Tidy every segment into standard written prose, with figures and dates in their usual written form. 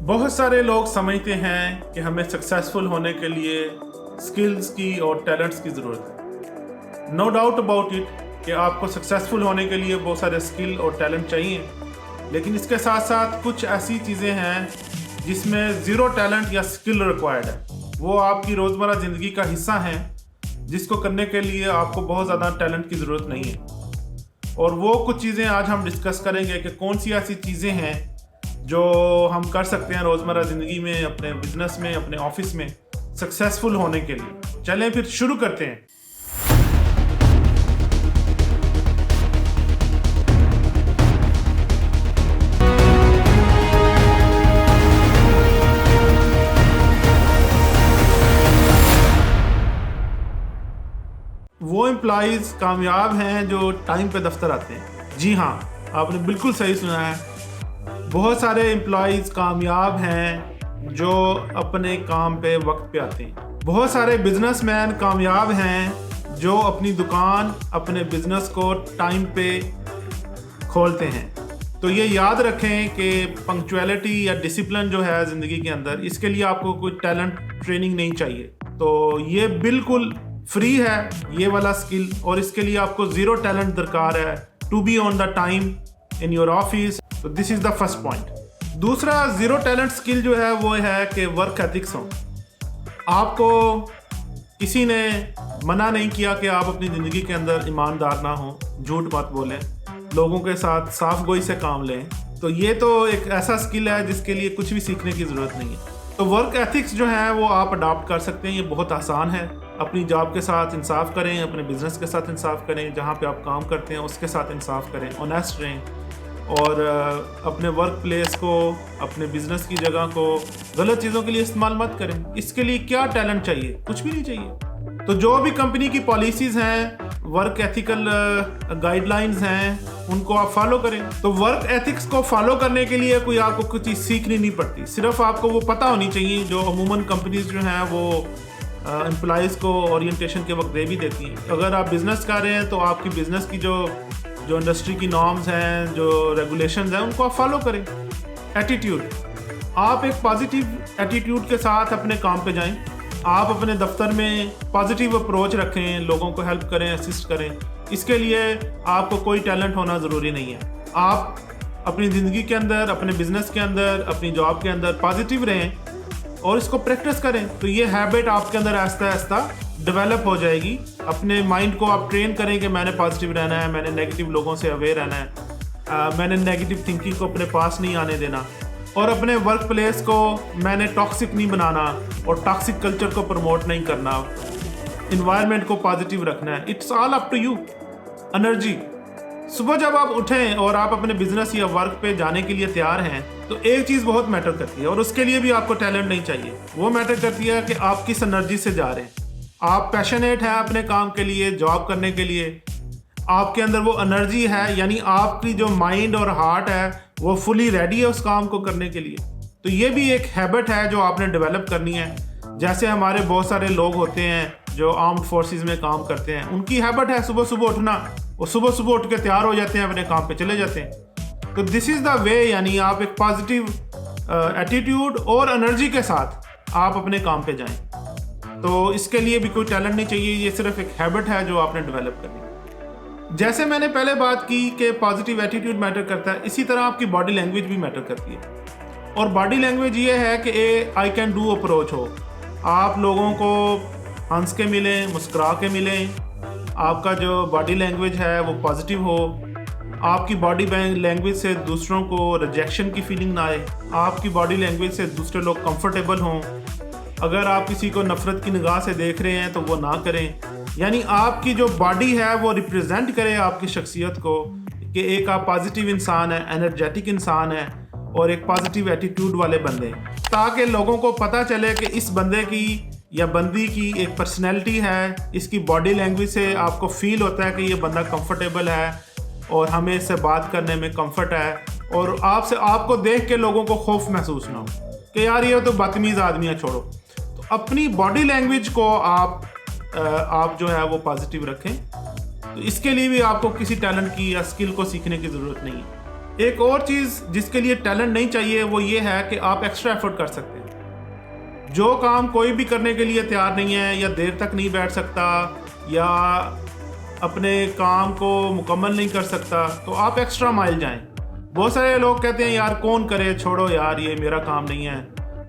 बहुत सारे लोग समझते हैं कि हमें सक्सेसफुल होने के लिए स्किल्स की और टैलेंट्स की ज़रूरत है। नो डाउट अबाउट इट कि आपको सक्सेसफुल होने के लिए बहुत सारे स्किल और टैलेंट चाहिए, लेकिन इसके साथ साथ कुछ ऐसी चीज़ें हैं जिसमें ज़ीरो टैलेंट या स्किल रिक्वायर्ड है। वो आपकी रोज़मर्रा ज़िंदगी का हिस्सा हैं जिसको करने के लिए आपको बहुत ज़्यादा टैलेंट की ज़रूरत नहीं है। और वो कुछ चीज़ें आज हम डिस्कस करेंगे कि कौन सी ऐसी चीज़ें हैं जो हम कर सकते हैं रोज़मर्रा ज़िंदगी में, अपने बिजनेस में, अपने ऑफिस में सक्सेसफुल होने के लिए। चलें फिर शुरू करते हैं। वो एम्प्लॉइज़ कामयाब हैं जो टाइम पे दफ्तर आते हैं। जी हाँ, आपने बिल्कुल सही सुना है। बहुत सारे एम्प्लॉइज़ कामयाब हैं जो अपने काम पे वक्त पे आते हैं। बहुत सारे बिजनेसमैन कामयाब हैं जो अपनी दुकान, अपने बिजनेस को टाइम पे खोलते हैं। तो ये याद रखें कि पंक्चुअलिटी या डिसिप्लिन जो है ज़िंदगी के अंदर, इसके लिए आपको कोई टैलेंट ट्रेनिंग नहीं चाहिए। तो ये बिल्कुल फ्री है ये वाला स्किल, और इसके लिए आपको ज़ीरो टैलेंट दरकार है to be on the time in your office. तो this is the first point. दूसरा ज़ीरो टैलेंट स्किल जो है वो है कि वर्क एथिक्स हो। आपको किसी ने मना नहीं किया कि आप अपनी ज़िंदगी के अंदर ईमानदार ना हो, झूठ मत बोलें, लोगों के साथ साफ गोई से काम लें। तो ये तो एक ऐसा स्किल है जिसके लिए कुछ भी सीखने की ज़रूरत नहीं है। तो वर्क एथिक्स जो है वो आप अडॉप्ट कर सकते हैं। ये बहुत आसान है। अपनी जॉब के साथ इंसाफ करें, अपने बिजनेस के साथ इंसाफ करें, जहाँ पे आप काम करते हैं उसके साथ इंसाफ करें, ऑनेस्ट रहें, और अपने वर्क प्लेस को, अपने बिजनेस की जगह को गलत चीज़ों के लिए इस्तेमाल मत करें। इसके लिए क्या टैलेंट चाहिए? कुछ भी नहीं चाहिए। तो जो भी कंपनी की पॉलिसीज़ हैं, वर्क एथिकल गाइडलाइंस हैं, उनको आप फॉलो करें। तो वर्क एथिक्स को फॉलो करने के लिए कोई आपको कुछ चीज़ सीखनी नहीं पड़ती, सिर्फ आपको वो पता होनी चाहिए जो अमूमन कंपनीज जो हैं वो एम्प्लॉइज़ को ओरिएंटेशन के वक्त दे भी देती हैं। अगर आप बिज़नेस कर रहे हैं तो आपकी बिज़नेस की जो इंडस्ट्री की नॉर्म्स हैं, जो रेगुलेशंस हैं, उनको आप फॉलो करें। एटीट्यूड, आप एक पॉजिटिव एटीट्यूड के साथ अपने काम पे जाएं। आप अपने दफ्तर में पॉजिटिव अप्रोच रखें, लोगों को हेल्प करें, असिस्ट करें। इसके लिए आपको कोई टैलेंट होना ज़रूरी नहीं है। आप अपनी ज़िंदगी के अंदर, अपने बिजनेस के अंदर, अपनी जॉब के अंदर पॉजिटिव रहें और इसको प्रैक्टिस करें। तो ये हैबिट आपके अंदर आहिस्ता आहिस्ता डेवलप हो जाएगी। अपने माइंड को आप ट्रेन करें कि मैंने पॉजिटिव रहना है, मैंने नेगेटिव लोगों से अवेयर रहना है, मैंने नेगेटिव थिंकिंग को अपने पास नहीं आने देना, और अपने वर्क प्लेस को मैंने टॉक्सिक नहीं बनाना और टॉक्सिक कल्चर को प्रमोट नहीं करना। इन्वायरमेंट को पॉजिटिव रखना है। It's all up to you. Energy, सुबह जब आप उठें और आप अपने बिजनेस या वर्क पे जाने के लिए तैयार हैं तो एक चीज़ बहुत मैटर करती है, और उसके लिए भी आपको टैलेंट नहीं चाहिए। वो मैटर करती है कि आप किस एनर्जी से जा रहे हैं। आप पैशनेट हैं अपने काम के लिए, जॉब करने के लिए, आपके अंदर वो एनर्जी है, यानी आपकी जो माइंड और हार्ट है वो फुली रेडी है उस काम को करने के लिए। तो ये भी एक हैबिट है जो आपने डेवलप करनी है। जैसे हमारे बहुत सारे लोग होते हैं जो आर्म्ड फोर्सेस में काम करते हैं, उनकी हैबिट है सुबह सुबह उठना, वो सुबह सुबह उठ के तैयार हो जाते हैं, अपने काम पे चले जाते हैं। तो दिस इज़ द वे, यानी आप एक पॉजिटिव एटीट्यूड और एनर्जी के साथ आप अपने काम पे जाएं। तो इसके लिए भी कोई टैलेंट नहीं चाहिए, ये सिर्फ एक हैबिट है जो आपने डेवलप करनी है। जैसे मैंने पहले बात की कि पॉजिटिव एटीट्यूड मैटर करता है, इसी तरह आपकी बॉडी लैंग्वेज भी मैटर करती है। और बॉडी लैंग्वेज ये है कि आई कैन डू अप्रोच हो। आप लोगों को हंस के मिलें, मुस्कुरा के मिलें, आपका जो बॉडी लैंग्वेज है वो पॉजिटिव हो। आपकी बॉडी लैंग्वेज से दूसरों को रिजेक्शन की फीलिंग ना आए। आपकी बॉडी लैंग्वेज से दूसरे लोग कंफर्टेबल हों। अगर आप किसी को नफ़रत की निगाह से देख रहे हैं तो वो ना करें। यानी आपकी जो बॉडी है वो रिप्रेजेंट करे आपकी शख्सियत को कि एक आप पॉजिटिव इंसान है, एनर्जेटिक इंसान है और एक पॉजिटिव एटीट्यूड वाले बंदे, ताकि लोगों को पता चले कि इस बंदे की या बंदी की एक पर्सनैलिटी है। इसकी बॉडी लैंग्वेज से आपको फील होता है कि ये बंदा कंफर्टेबल है और हमें इससे बात करने में कंफर्ट है, और आपको देख के लोगों को खौफ महसूस ना हो कि यार ये तो बदतमीज़ आदमी है, छोड़ो। तो अपनी बॉडी लैंग्वेज को आप जो है वो पॉजिटिव रखें। तो इसके लिए भी आपको किसी टैलेंट की या स्किल को सीखने की ज़रूरत नहीं है। एक और चीज़ जिसके लिए टैलेंट नहीं चाहिए वो ये है कि आप एक्स्ट्रा एफर्ट कर सकते हैं। जो काम कोई भी करने के लिए तैयार नहीं है, या देर तक नहीं बैठ सकता, या अपने काम को मुकम्मल नहीं कर सकता, तो आप एक्स्ट्रा माइल जाएं। बहुत सारे लोग कहते हैं यार कौन करे, छोड़ो यार ये मेरा काम नहीं है,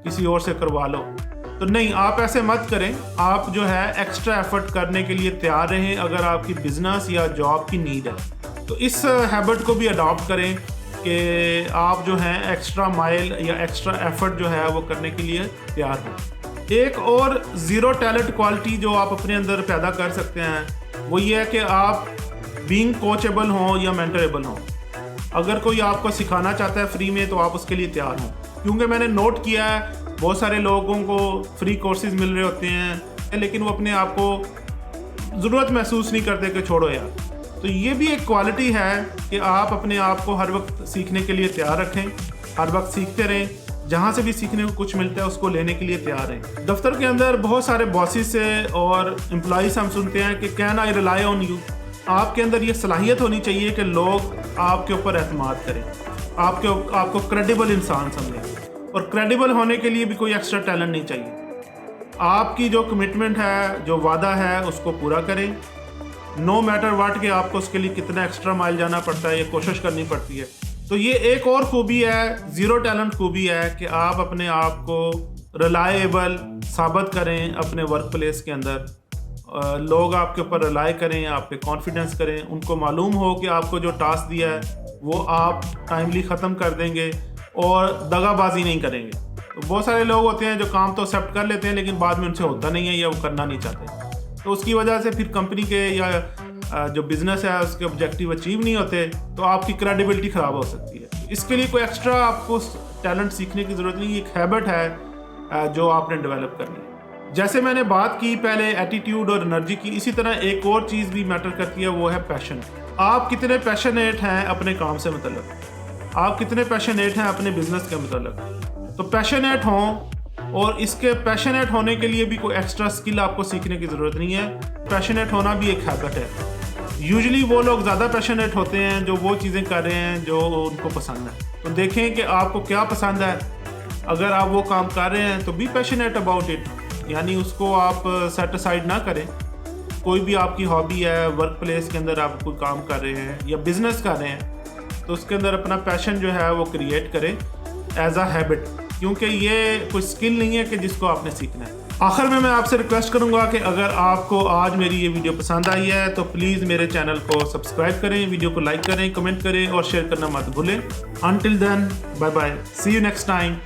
किसी और से करवा लो। तो नहीं, आप ऐसे मत करें। आप जो है एक्स्ट्रा एफर्ट करने के लिए तैयार रहें अगर आपकी बिजनेस या जॉब की नीड है। तो इस हैबिट को भी अडॉप्ट करें कि आप जो हैं एक्स्ट्रा माइल या एक्स्ट्रा एफर्ट जो है वो करने के लिए तैयार हों। एक और ज़ीरो टैलेंट क्वालिटी जो आप अपने अंदर पैदा कर सकते हैं वो ये है कि आप बीइंग कोचेबल हों या मेंटरेबल हों। अगर कोई आपको सिखाना चाहता है फ्री में तो आप उसके लिए तैयार हों, क्योंकि मैंने नोट किया है बहुत सारे लोगों को फ्री कोर्सेज मिल रहे होते हैं लेकिन वो अपने आप को ज़रूरत महसूस नहीं करते कि छोड़ो यार। तो ये भी एक क्वालिटी है कि आप अपने आप को हर वक्त सीखने के लिए तैयार रखें, हर वक्त सीखते रहें, जहाँ से भी सीखने को कुछ मिलता है उसको लेने के लिए तैयार रहें। दफ्तर के अंदर बहुत सारे बॉसेस से और एम्प्लॉइज़ हम सुनते हैं कि can I rely on you. आपके अंदर ये सलाहियत होनी चाहिए कि लोग आपके ऊपर एतमाद करें, आपको क्रेडिबल इंसान समझें। और क्रेडिबल होने के लिए भी कोई एक्स्ट्रा टैलेंट नहीं चाहिए। आपकी जो कमिटमेंट है, जो वादा है, उसको पूरा करें। नो मैटर व्हाट कि आपको उसके लिए कितना एक्स्ट्रा माइल जाना पड़ता है, ये कोशिश करनी पड़ती है। तो ये एक और खूबी है, ज़ीरो टैलेंट खूबी है कि आप अपने आप को रिलायबल साबित करें अपने वर्क प्लेस के अंदर। लोग आपके ऊपर रिलाई करें, आप पे कॉन्फिडेंस करें, उनको मालूम हो कि आपको जो टास्क दिया है वो आप टाइमली ख़त्म कर देंगे और दगाबाजी नहीं करेंगे। तो बहुत सारे लोग होते हैं जो काम तो एक्सेप्ट कर लेते हैं लेकिन बाद में उनसे होता नहीं है या वो करना नहीं चाहते, तो उसकी वजह से फिर कंपनी के या जो बिज़नेस है उसके ऑब्जेक्टिव अचीव नहीं होते, तो आपकी क्रेडिबिलिटी ख़राब हो सकती है। इसके लिए कोई एक्स्ट्रा आपको टैलेंट सीखने की ज़रूरत नहीं, एक हैबिट है जो आपने डेवलप करनी है। जैसे मैंने बात की पहले एटीट्यूड और एनर्जी की, इसी तरह एक और चीज़ भी मैटर करती है, वो है पैशन। आप कितने पैशनेट हैं अपने काम से मतलब, आप कितने पैशनेट हैं अपने बिजनेस के मतलब। तो पैशनेट हों, और इसके पैशनेट होने के लिए भी कोई एक्स्ट्रा स्किल आपको सीखने की ज़रूरत नहीं है। पैशनेट होना भी एक हैबिट है। यूजुअली वो लोग ज़्यादा पैशनेट होते हैं जो वो चीज़ें कर रहे हैं जो उनको पसंद है। तो देखें कि आपको क्या पसंद है, अगर आप वो काम कर रहे हैं तो बी पैशनेट अबाउट इट, यानी उसको आप सेट असाइड ना करें। कोई भी आपकी हॉबी है, वर्क प्लेस के अंदर आप कोई काम कर रहे हैं या बिजनेस कर रहे हैं, तो उसके अंदर अपना पैशन जो है वो क्रिएट करें एज अ हैबिट, क्योंकि ये कोई स्किल नहीं है कि जिसको आपने सीखना है। आखिर में मैं आपसे रिक्वेस्ट करूंगा कि अगर आपको आज मेरी ये वीडियो पसंद आई है तो प्लीज़ मेरे चैनल को सब्सक्राइब करें, वीडियो को लाइक करें, कमेंट करें और शेयर करना मत भूलें। Until then, bye bye, see you next time.